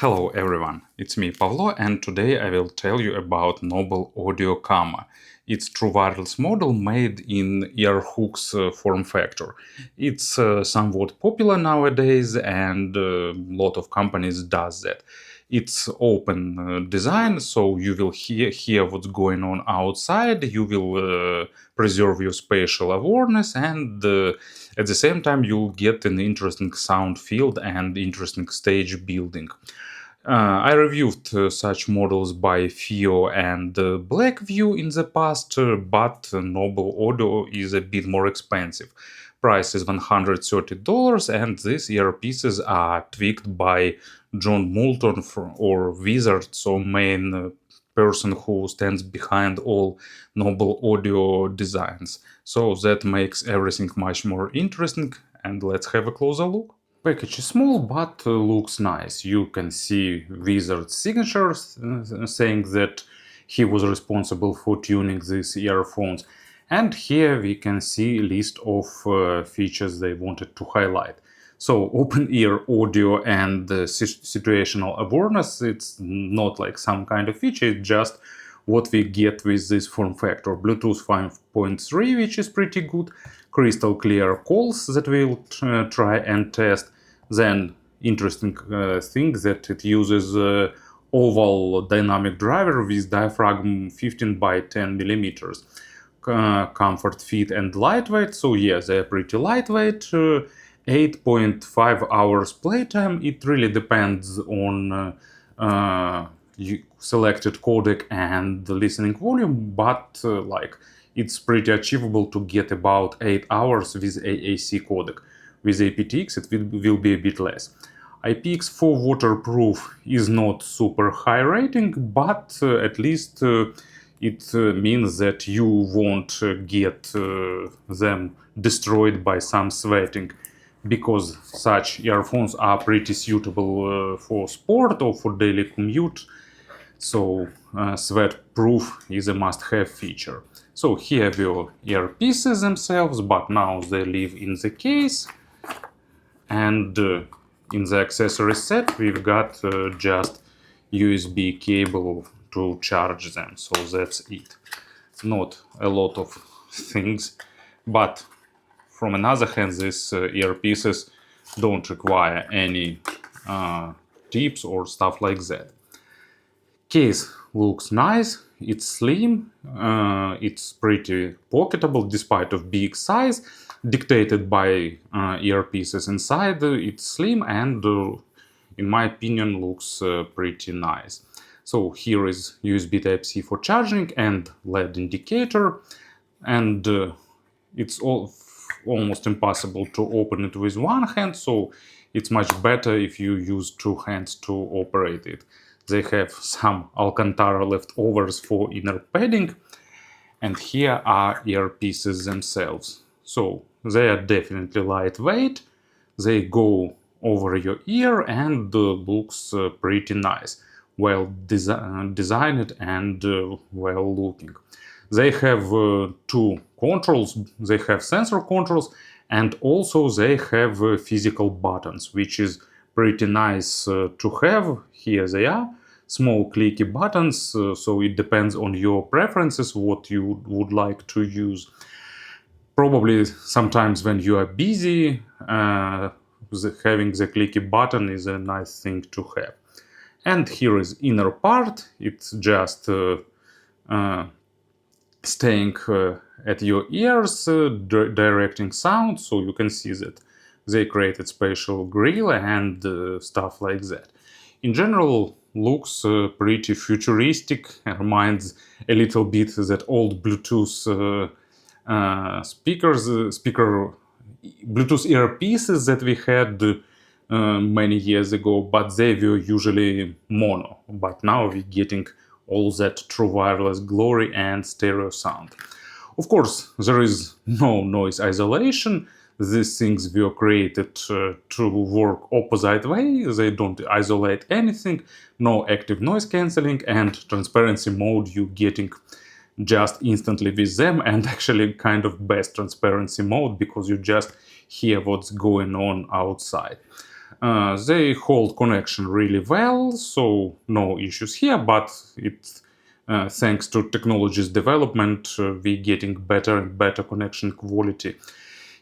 Hello everyone, it's me Pavlo, and today I will tell you about Noble Audio Kama. It's true wireless model made in ear hooks form factor. It's somewhat popular nowadays and a lot of companies does that. It's open design, so you will hear what's going on outside, you will preserve your spatial awareness, and at the same time you'll get an interesting sound field and interesting stage building. I reviewed such models by FIO and Blackview in the past, but Noble Audio is a bit more expensive. Price is $130, and these earpieces are tweaked by John Moulton or Wizard, so main person who stands behind all Noble Audio designs. So that makes everything much more interesting, and let's have a closer look. Package is small but looks nice. You can see Wizard's signatures saying that he was responsible for tuning these earphones. And here we can see a list of features they wanted to highlight. So open ear audio and situational awareness, it's not like some kind of feature, it's just what we get with this form factor. Bluetooth 5.3, which is pretty good. Crystal clear calls that we'll try and test. Then interesting thing that it uses oval dynamic driver with diaphragm 15 by 10 millimeters. Comfort, fit, and lightweight. So yeah, they're pretty lightweight. 8.5 hours playtime. It really depends on selected codec and the listening volume, but it's pretty achievable to get about 8 hours with AAC codec. With aptX it will be a bit less. IPX4 waterproof is not super high rating, but at least it means that you won't get them destroyed by some sweating, because such earphones are pretty suitable for sport or for daily commute. So sweat proof is a must-have feature. So here are earpieces themselves, but now they live in the case. And in the accessory set we've got just USB cable to charge them, so that's it. Not a lot of things, but from another hand these earpieces don't require any tips or stuff like that. Case looks nice, it's slim, it's pretty pocketable despite of big size, dictated by earpieces inside. It's slim and in my opinion looks pretty nice. So here is USB Type-C for charging and LED indicator, and it's almost impossible to open it with one hand, so it's much better if you use two hands to operate it. They have some Alcantara leftovers for inner padding, and here are earpieces themselves. So they are definitely lightweight, they go over your ear and looks pretty nice, well designed and well looking. They have two controls, they have sensor controls, and also they have physical buttons, which is pretty nice to have. Here they are, small clicky buttons, so it depends on your preferences what you would like to use. Probably sometimes when you are busy, having the clicky button is a nice thing to have. And here is inner part, it's just staying at your ears, directing sound, so you can see that they created spatial grill and stuff like that. In general, looks pretty futuristic, reminds a little bit that old Bluetooth Bluetooth earpieces that we had many years ago, but they were usually mono. But now we're getting all that true wireless glory and stereo sound. Of course, there is no noise isolation. These things were created to work opposite way. They don't isolate anything, no active noise cancelling, and transparency mode you getting just instantly with them, and actually kind of best transparency mode because you just hear what's going on outside. They hold connection really well, so no issues here, but thanks to technology's development, we're getting better and better connection quality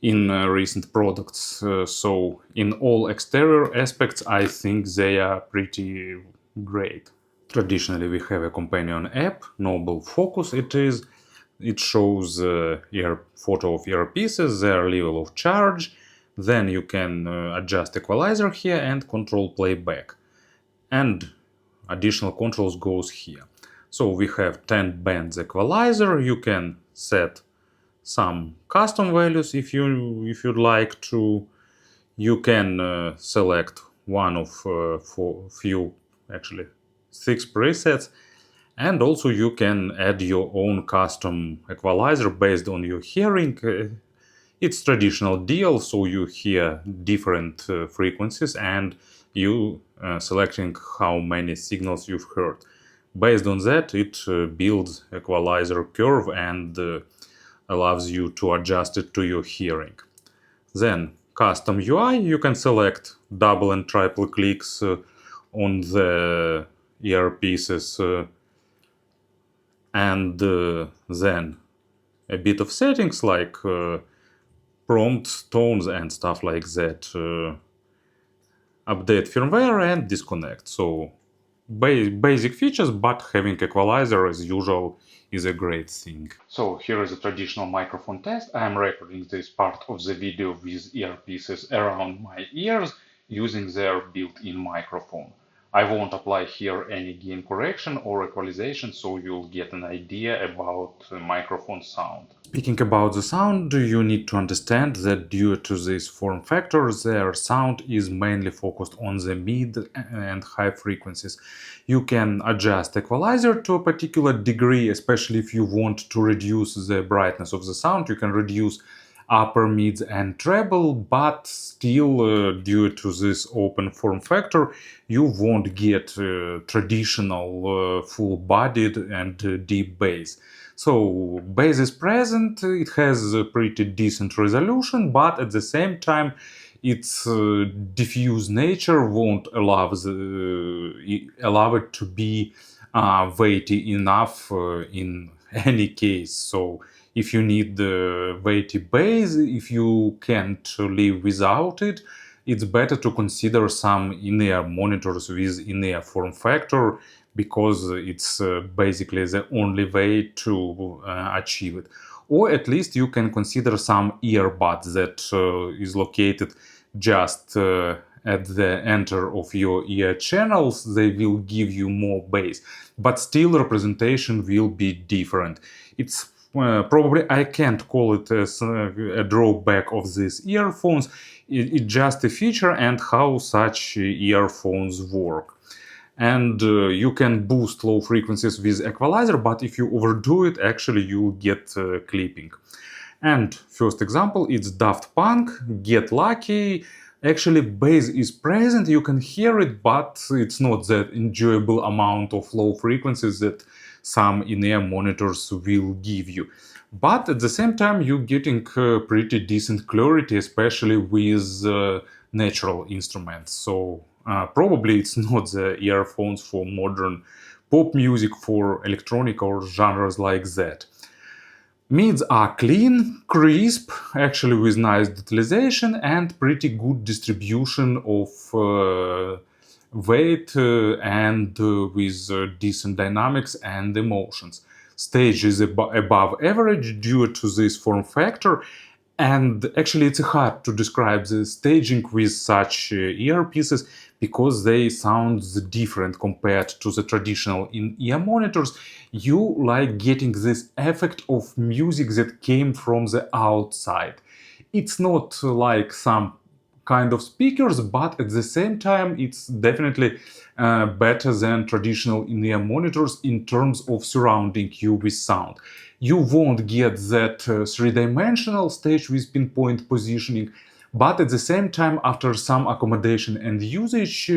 in recent products. So in all exterior aspects, I think they are pretty great. Traditionally, we have a companion app, Noble Focus it is. It shows photo of earpieces, their level of charge. Then you can adjust equalizer here and control playback. And additional controls goes here. So we have 10 bands equalizer. You can set some custom values if you'd like to. You can select one of few, actually 6 presets, and also you can add your own custom equalizer based on your hearing. It's traditional DL, so you hear different frequencies and you selecting how many signals you've heard. Based on that, it builds equalizer curve and allows you to adjust it to your hearing. Then custom UI, you can select double and triple clicks on the earpieces and then a bit of settings like prompt tones and stuff like that. Update firmware and disconnect. So basic features, but having equalizer as usual is a great thing. So here is a traditional microphone test. I am recording this part of the video with earpieces around my ears using their built-in microphone. I won't apply here any gain correction or equalization, so you'll get an idea about microphone sound. Speaking about the sound, you need to understand that due to this form factor, their sound is mainly focused on the mid and high frequencies. You can adjust equalizer to a particular degree, especially if you want to reduce the brightness of the sound. You can reduce upper, mids and treble, but still due to this open form factor you won't get traditional full-bodied and deep bass. So bass is present, it has a pretty decent resolution, but at the same time its diffuse nature won't allow it to be weighty enough in any case. So if you need the weighty bass, if you can't live without it, it's better to consider some in-ear monitors with in-ear form factor, because it's basically the only way to achieve it. Or at least you can consider some earbuds that is located just at the enter of your ear channels. They will give you more bass, but still representation will be different. It's probably I can't call it as a drawback of these earphones. It's just a feature and how such earphones work. And you can boost low frequencies with equalizer, but if you overdo it, actually you get clipping. And first example, it's Daft Punk, Get Lucky. Actually, bass is present, you can hear it, but it's not that enjoyable amount of low frequencies that some in-ear monitors will give you. But at the same time, you're getting pretty decent clarity, especially with natural instruments. So probably it's not the earphones for modern pop music, for electronic or genres like that. Mids are clean, crisp, actually with nice detailization and pretty good distribution of weight and with decent dynamics and emotions. Stage is above average due to this form factor, and actually it's hard to describe the staging with such earpieces because they sound different compared to the traditional in-ear monitors. You like getting this effect of music that came from the outside. It's not like some kind of speakers, but at the same time it's definitely better than traditional in-ear monitors in terms of surrounding you with sound. You won't get that three-dimensional stage with pinpoint positioning, but at the same time, after some accommodation and usage,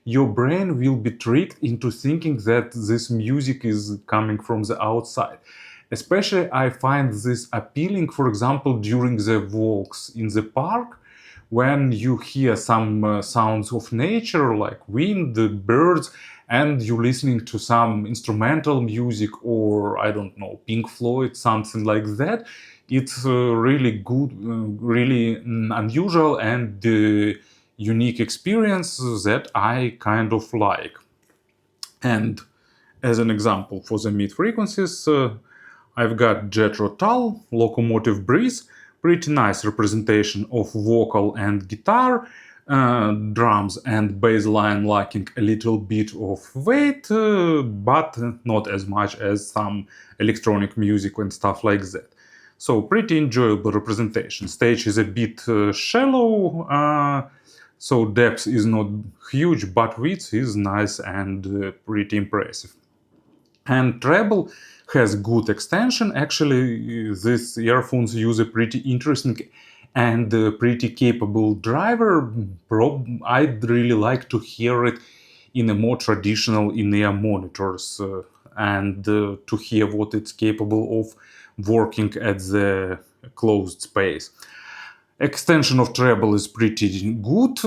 your brain will be tricked into thinking that this music is coming from the outside. Especially I find this appealing, for example, during the walks in the park, when you hear some sounds of nature like wind, birds, and you're listening to some instrumental music or, I don't know, Pink Floyd, something like that. It's really good, really unusual and unique experience that I kind of like. And as an example for the mid frequencies, I've got Jethro Tull, Locomotive Breeze, pretty nice representation of vocal and guitar, drums and bass line lacking a little bit of weight, but not as much as some electronic music and stuff like that. So pretty enjoyable representation. Stage is a bit shallow, so depth is not huge, but width is nice and pretty impressive. And treble has good extension. Actually, these earphones use a pretty interesting and pretty capable driver. I'd really like to hear it in a more traditional in-ear monitors and to hear what it's capable of working at the closed space. Extension of treble is pretty good,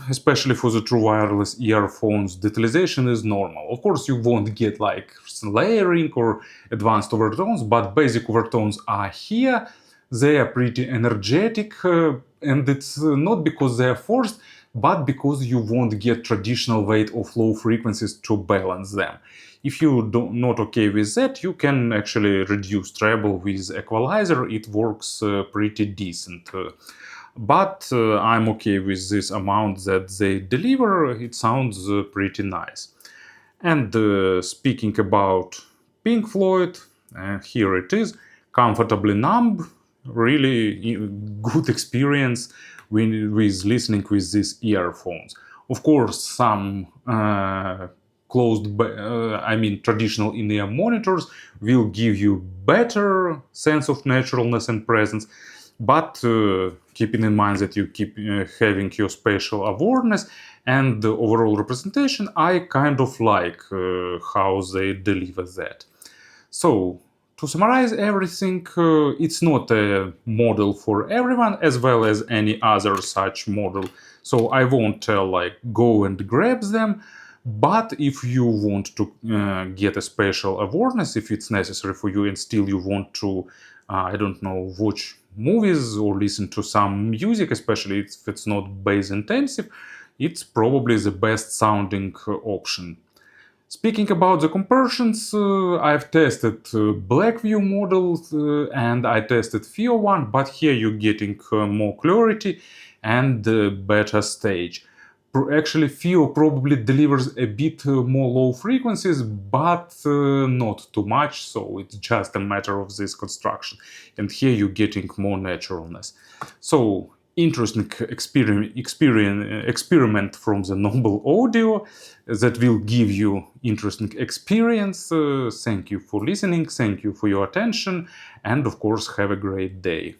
especially for the true wireless earphones. Detalization is normal. Of course, you won't get like layering or advanced overtones, but basic overtones are here. They are pretty energetic, and it's not because they are forced, but because you won't get traditional weight of low frequencies to balance them. If you not okay with that, you can actually reduce treble with equalizer. It works pretty decent. But I'm okay with this amount that they deliver. It sounds pretty nice. And speaking about Pink Floyd, here it is, comfortably numb. Really good experience with listening with these earphones. Of course, some traditional in-ear monitors will give you better sense of naturalness and presence, but keeping in mind that you keep having your spatial awareness and the overall representation, I kind of like how they deliver that. So, to summarize everything, it's not a model for everyone as well as any other such model. So I won't tell like go and grab them, but if you want to get a spatial awareness, if it's necessary for you and still you want to, I don't know, watch movies or listen to some music, especially if it's not bass intensive, it's probably the best sounding option. Speaking about the conversions, I've tested Blackview models and I tested FIO one, but here you're getting more clarity and better stage. Actually, FIO probably delivers a bit more low frequencies, but not too much, so it's just a matter of this construction. And here you're getting more naturalness. So, interesting experiment from the Noble Audio that will give you interesting experience. Thank you for listening, thank you for your attention, and of course have a great day.